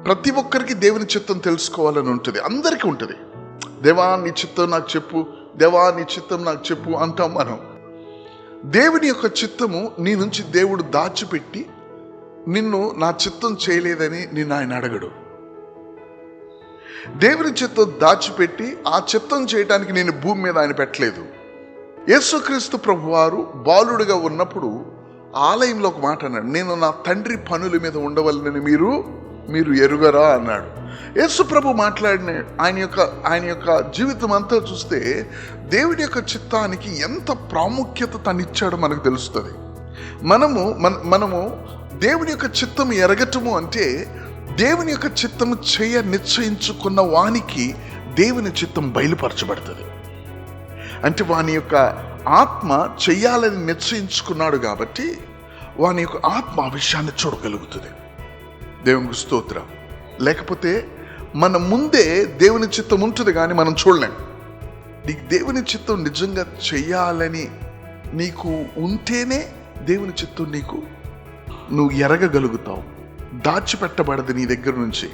ప్రతి ఒక్కరికి దేవుని చిత్తం తెలుసుకోవాలని ఉంటుంది, అందరికీ ఉంటుంది. దేవా నీ చిత్తం నాకు చెప్పు, దేవా నీ చిత్తం నాకు చెప్పు అంటాం మనం. దేవుని యొక్క చిత్తము నీ నుంచి దేవుడు దాచిపెట్టి నిన్ను నా చిత్తం చేయలేదని నిన్ను ఆయన అడగడు. దేవుని చిత్తం దాచిపెట్టి ఆ చిత్తం చేయడానికి నేను భూమి మీద ఆయన పెట్టలేదు. యేసుక్రీస్తు ప్రభువారు బాలుడిగా ఉన్నప్పుడు ఆలయంలో ఒక మాట అన్నాడు, నేను నా తండ్రి పనుల మీద ఉండవలనని మీరు ఎరుగరా అన్నాడు. యేసు ప్రభు మాట్లాడిన ఆయన యొక్క జీవితం అంతా చూస్తే దేవుని యొక్క చిత్తానికి ఎంత ప్రాముఖ్యత తనిచ్చాడో మనకు తెలుస్తుంది. మనము దేవుని యొక్క చిత్తము ఎరగటము అంటే దేవుని యొక్క చిత్తము చేయ నిశ్చయించుకున్న వానికి దేవుని చిత్తం బయలుపరచబడుతుంది. అంటే వాని యొక్క ఆత్మ చెయ్యాలని నిశ్చయించుకున్నాడు కాబట్టి వాని యొక్క ఆత్మ ఆ విషయాన్ని చూడగలుగుతుంది. దేవునికి స్తోత్రం. లేకపోతే మన ముందే దేవుని చిత్తం ఉంటుంది కానీ మనం చూడలేం. నీకు దేవుని చిత్తం నిజంగా చెయ్యాలని నీకు ఉంటేనే దేవుని చిత్తం నువ్వు ఎరగగలుగుతావు. దాచిపెట్టబడదు నీ దగ్గర నుంచి.